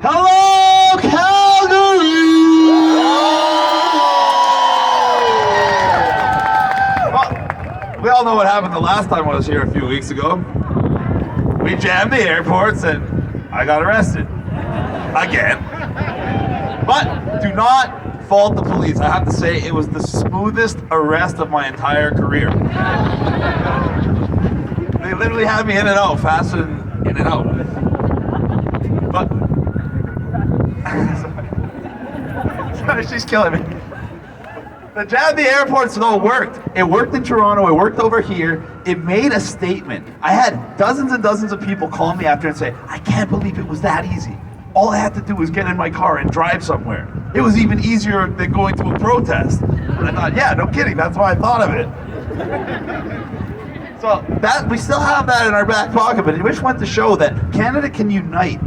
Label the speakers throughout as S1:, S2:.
S1: Hello, Calgary! Well, we all know what happened the last time I was here a few weeks ago. We jammed the airports and I got arrested. Again. But do not fault the police. I have to say, it was the smoothest arrest of my entire career. They literally had me in and out, faster than in and out. But, sorry, she's killing me. The jam the airports though worked. It worked in Toronto, it worked over here. It made a statement. I had dozens and dozens of people call me after and say, I can't believe it was that easy. All I had to do was get in my car and drive somewhere. It was even easier than going to a protest. And I thought, yeah, no kidding, that's why I thought of it. So that we still have that in our back pocket, but it just went to show that Canada can unite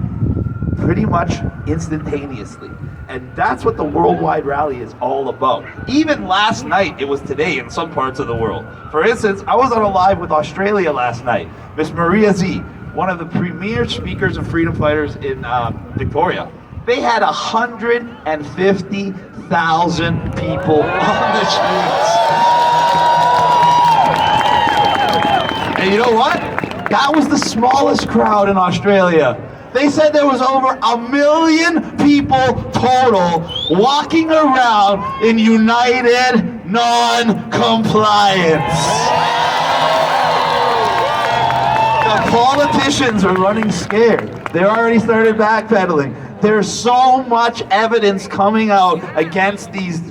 S1: pretty much instantaneously. And that's what the worldwide rally is all about. Even last night, it was today in some parts of the world. For instance, I was on a live with Australia last night. Miss Maria Z, one of the premier speakers and freedom fighters in Victoria. They had 150,000 people on the streets. And you know what? That was the smallest crowd in Australia. They said there was over 1 million people total walking around in united non-compliance. The politicians are running scared. They already started backpedaling. There's so much evidence coming out against these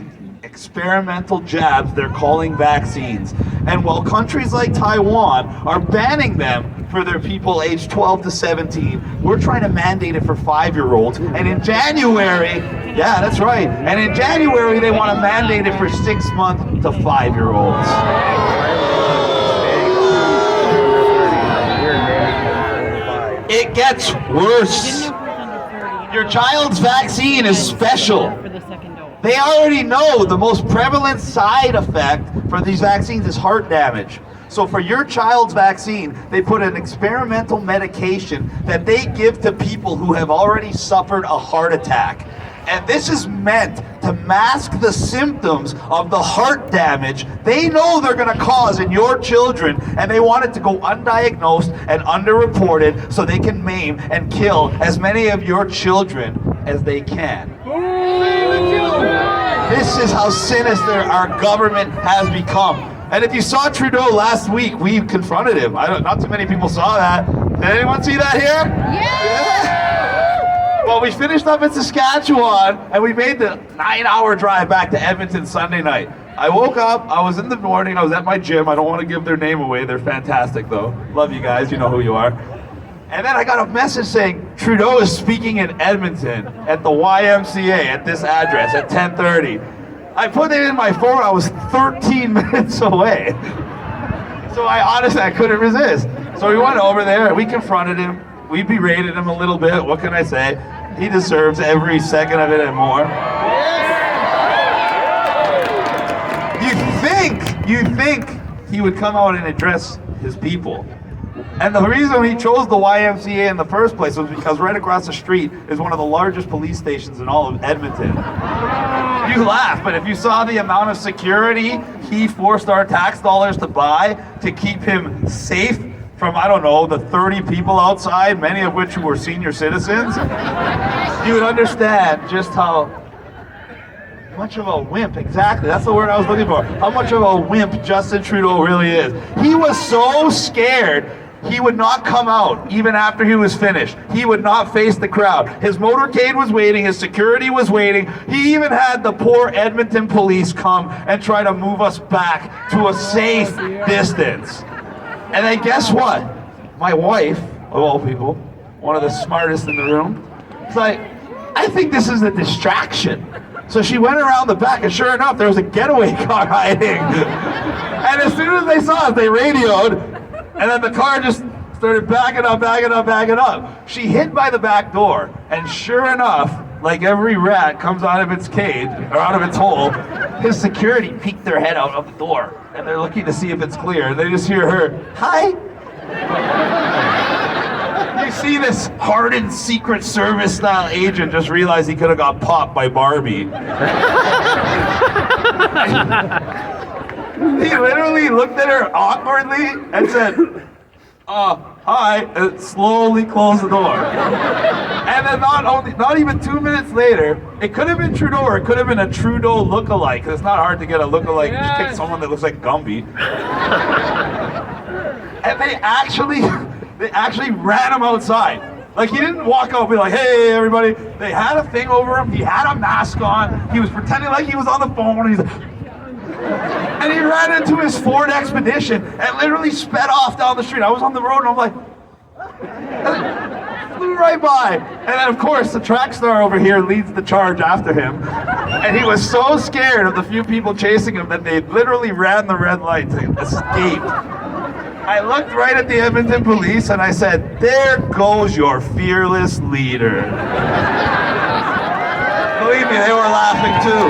S1: experimental jabs they're calling vaccines. And while countries like Taiwan are banning them for their people aged 12 to 17, we're trying to mandate it for 5-year-olds. And in January, yeah, that's right. And in January, they want to mandate it for 6-month to 5-year-olds. It gets worse. Your child's vaccine is special. They already know the most prevalent side effect for these vaccines is heart damage. So for your child's vaccine, they put an experimental medication that they give to people who have already suffered a heart attack. And this is meant to mask the symptoms of the heart damage they know they're going to cause in your children, and they want it to go undiagnosed and underreported so they can maim and kill as many of your children as they can. This is how sinister our government has become. And if you saw Trudeau last week, we confronted him. Not too many people saw that. Did anyone see that here? Yeah! Well, we finished up in Saskatchewan, and we made the 9-hour drive back to Edmonton Sunday night. I woke up, I was in the morning, I was at my gym. I don't want to give their name away. They're fantastic, though. Love you guys, you know who you are. And then I got a message saying, Trudeau is speaking in Edmonton at the YMCA at this address at 10:30. I put it in my phone, I was 13 minutes away. So I couldn't resist. So we went over there, we confronted him, we berated him a little bit, what can I say? He deserves every second of it and more. You think he would come out and address his people. And the reason he chose the YMCA in the first place was because right across the street is one of the largest police stations in all of Edmonton. You laugh, but if you saw the amount of security he forced our tax dollars to buy to keep him safe from, I don't know, the 30 people outside, many of which were senior citizens, you would understand just how much of a wimp, exactly, that's the word I was looking for, how much of a wimp Justin Trudeau really is. He was so scared, he would not come out even after he was finished. He would not face the crowd. His motorcade was waiting, his security was waiting. He even had the poor Edmonton police come and try to move us back to a safe distance. And then guess what? My wife, of all people, one of the smartest in the room, was like, I think this is a distraction. So she went around the back, and sure enough, there was a getaway car hiding. And as soon as they saw us, they radioed, and then the car just started backing up. She hid by the back door, and sure enough, like every rat comes out of its cage, or out of its hole, his security peeked their head out of the door, and they're looking to see if it's clear. They just hear her, hi. You see this hardened Secret Service style agent just realize he could have got popped by Barbie. He literally looked at her awkwardly and said, hi, and slowly closed the door. And then not even 2 minutes later, it could have been Trudeau or it could have been a Trudeau lookalike, because it's not hard to get a lookalike. Just pick someone that looks like Gumby. And they actually ran him outside. Like, he didn't walk out and be like, hey, everybody. They had a thing over him. He had a mask on. He was pretending like he was on the phone. And he ran into his Ford Expedition and literally sped off down the street. I was on the road and I'm like, flew right by. And then, of course, the track star over here leads the charge after him. And he was so scared of the few people chasing him that they literally ran the red light to escape. I looked right at the Edmonton police and I said, there goes your fearless leader. Believe me, they were laughing too.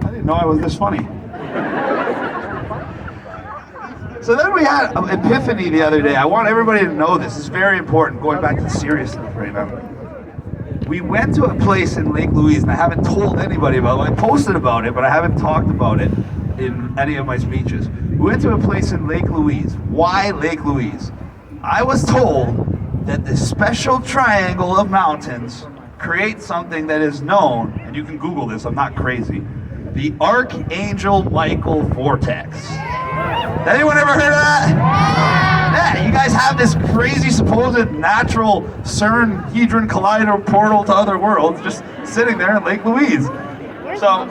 S1: I didn't know I was this funny. So then we had an epiphany the other day. I want everybody to know this. It's very important, going back to the serious stuff right now. We went to a place in Lake Louise, and I haven't told anybody about it. I posted about it, but I haven't talked about it in any of my speeches. We went to a place in Lake Louise. Why Lake Louise? I was told that the special triangle of mountains creates something that is known, and you can Google this, I'm not crazy, the Archangel Michael Vortex. Anyone ever heard of that? Yeah, you guys have this crazy supposed natural CERN Hadron Collider portal to other worlds just sitting there in Lake Louise. So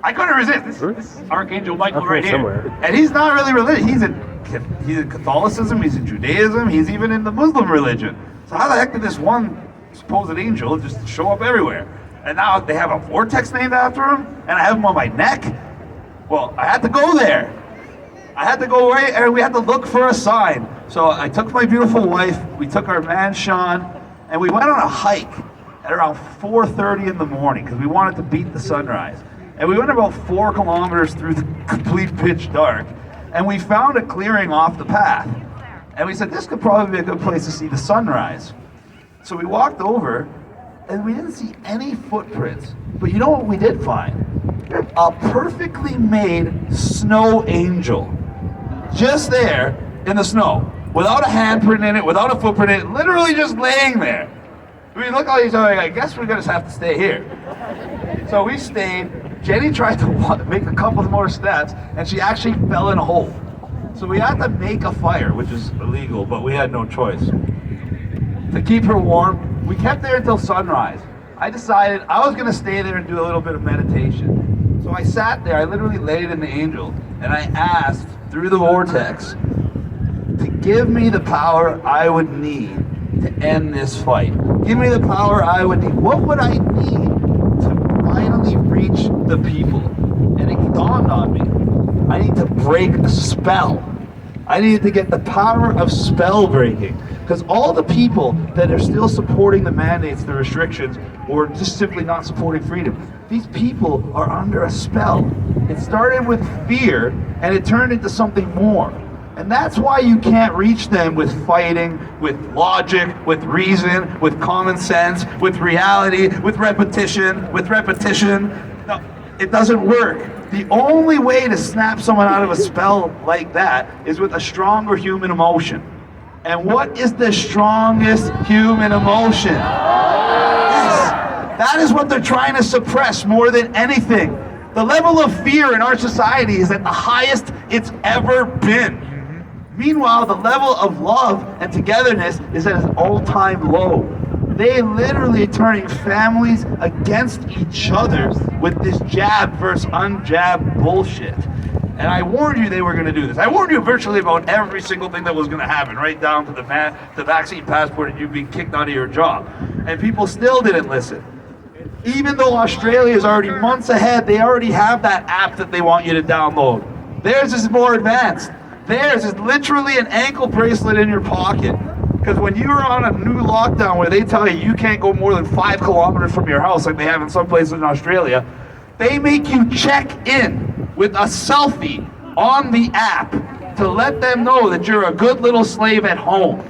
S1: I couldn't resist. This is Archangel Michael right here. Somewhere. And he's not really religious. He's in Catholicism, he's in Judaism, he's even in the Muslim religion. So how the heck did this one supposed angel just show up everywhere? And now they have a vortex named after him, and I have him on my neck? Well, I had to go there. I had to go right, and we had to look for a sign. So I took my beautiful wife, we took our man Sean, and we went on a hike at around 4:30 in the morning because we wanted to beat the sunrise. And we went about 4 kilometers through the complete pitch dark, and we found a clearing off the path. And we said, this could probably be a good place to see the sunrise. So we walked over, and we didn't see any footprints. But you know what we did find? A perfectly made snow angel. Just there in the snow, without a handprint in it, without a footprint in it, literally just laying there. We looked at each other, I guess we're gonna have to stay here. So we stayed. Jenny tried to make a couple more steps, and she actually fell in a hole. So we had to make a fire, which is illegal, but we had no choice. To keep her warm, we kept there until sunrise. I decided I was gonna stay there and do a little bit of meditation. So I sat there, I literally laid in the angel, and I asked through the vortex to give me the power I would need to end this fight. Give me the power I would need. What would I need to finally reach the people? And it dawned on me, I need to break a spell. I needed to get the power of spell breaking. Because all the people that are still supporting the mandates, the restrictions, or just simply not supporting freedom, these people are under a spell. It started with fear, and it turned into something more. And that's why you can't reach them with fighting, with logic, with reason, with common sense, with reality, with repetition. No, it doesn't work. The only way to snap someone out of a spell like that is with a stronger human emotion. And what is the strongest human emotion? Yes, that is what they're trying to suppress more than anything. The level of fear in our society is at the highest it's ever been. Meanwhile, the level of love and togetherness is at an all-time low. They literally turning families against each other with this jab versus unjab bullshit. And I warned you they were going to do this. I warned you virtually about every single thing that was going to happen, right down to the vaccine passport and you being kicked out of your job. And people still didn't listen. Even though Australia is already months ahead, they already have that app that they want you to download. Theirs is more advanced. Theirs is literally an ankle bracelet in your pocket. Because when you're on a new lockdown where they tell you can't go more than 5 kilometers from your house, like they have in some places in Australia, they make you check in with a selfie on the app to let them know that you're a good little slave at home.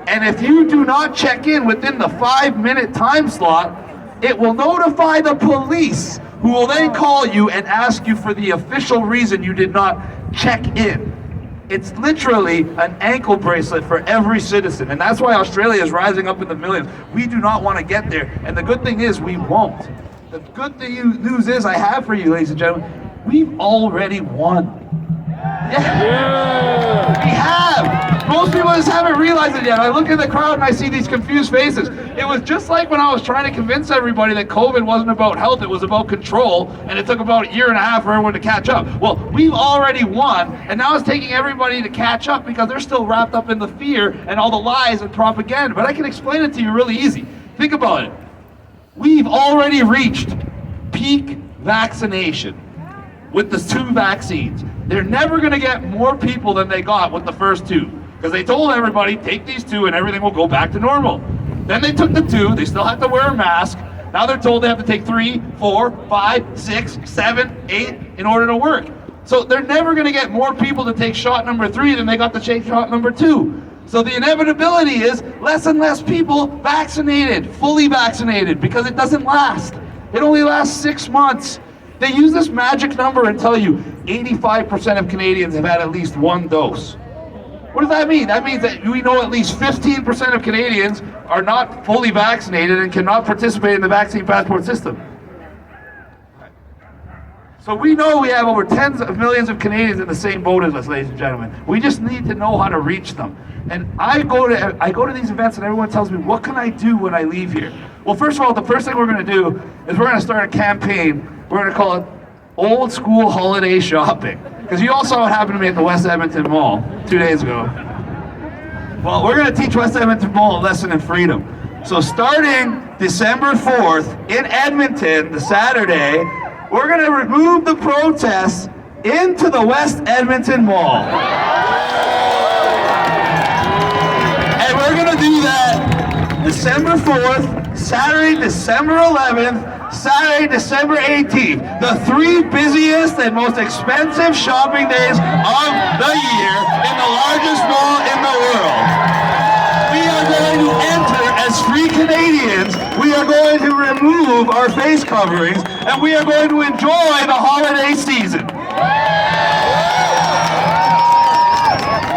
S1: And if you do not check in within the 5-minute time slot, it will notify the police, who will then call you and ask you for the official reason you did not check in. It's literally an ankle bracelet for every citizen, and that's why Australia is rising up in the millions. We do not want to get there, and the good thing is we won't. The good news is I have for you, ladies and gentlemen, we've already won. Yeah. We have. Most people just haven't realized it yet. I look at the crowd and I see these confused faces. It was just like when I was trying to convince everybody that COVID wasn't about health, it was about control, and it took about a year and a half for everyone to catch up. Well, we've already won, and now it's taking everybody to catch up because they're still wrapped up in the fear and all the lies and propaganda. But I can explain it to you really easy. Think about it. We've already reached peak vaccination with the 2 vaccines. They're never going to get more people than they got with the first 2, because they told everybody, take these 2 and everything will go back to normal. Then they took the 2, they still have to wear a mask. Now they're told they have to take 3, 4, 5, 6, 7, 8 in order to work. So they're never going to get more people to take shot number 3 than they got to take shot number 2. So the inevitability is less and less people vaccinated, fully vaccinated, because it doesn't last. It only lasts 6 months. They use this magic number and tell you 85% of Canadians have had at least 1 dose. What does that mean? That means that we know at least 15% of Canadians are not fully vaccinated and cannot participate in the vaccine passport system. So we know we have over tens of millions of Canadians in the same boat as us, ladies and gentlemen. We just need to know how to reach them. And I go to these events and everyone tells me, what can I do when I leave here? Well, first of all, the first thing we're going to do is we're going to start a campaign. We're going to call it Old School Holiday Shopping. Because you all saw what happened to me at the West Edmonton Mall 2 days ago. Well, we're going to teach West Edmonton Mall a lesson in freedom. So starting December 4th in Edmonton, the Saturday, we're going to remove the protests into the West Edmonton Mall. And we're going to do that December 4th, Saturday, December 11th, Saturday, December 18th, the 3 busiest and most expensive shopping days of the year in the largest mall in the world. We are going to enter as free Canadians. We are going to remove our face coverings, and we are going to enjoy the holiday season.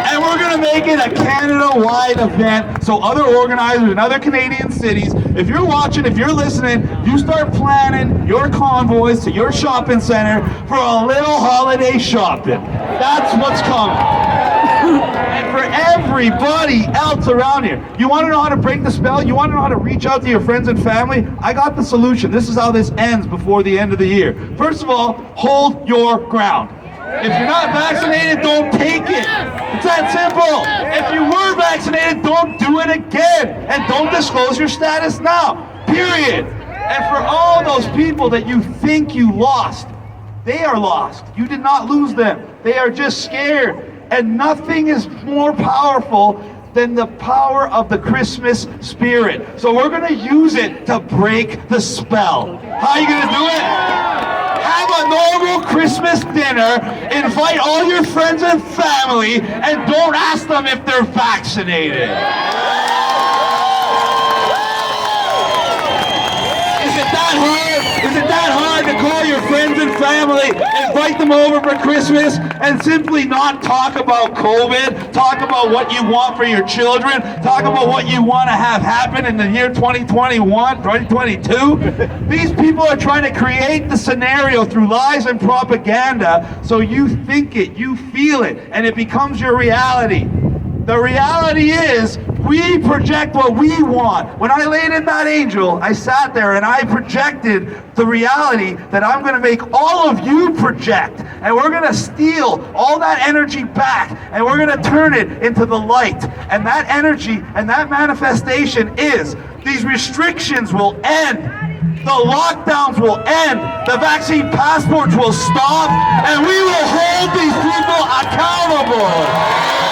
S1: And we're going to make it a Canada-wide event, so other organizers in other Canadian cities, if you're watching, if you're listening, you start planning your convoys to your shopping center for a little holiday shopping. That's what's coming. And for everybody else around here, you want to know how to break the spell? You want to know how to reach out to your friends and family? I got the solution. This is how this ends before the end of the year. First of all, hold your ground. If you're not vaccinated, don't take it. It's that simple. If you were vaccinated, don't do it again. And don't disclose your status now. Period. And for all those people that you think you lost, they are lost. You did not lose them. They are just scared. And nothing is more powerful than the power of the Christmas spirit. So we're going to use it to break the spell. How are you going to do it? Have a normal Christmas dinner, invite all your friends and family, and don't ask them if they're vaccinated. Is it that hard? Is it that hard to call your friends and family, invite them over for Christmas, and simply not talk about COVID, talk about what you want for your children, talk about what you want to have happen in the year 2021, 2022? These people are trying to create the scenario through lies and propaganda, so you think it, you feel it, and it becomes your reality. The reality is, we project what we want. When I laid in that angel, I sat there and I projected the reality that I'm going to make all of you project. And we're going to steal all that energy back and we're going to turn it into the light. And that energy and that manifestation is, these restrictions will end. The lockdowns will end. The vaccine passports will stop. And we will hold these people accountable.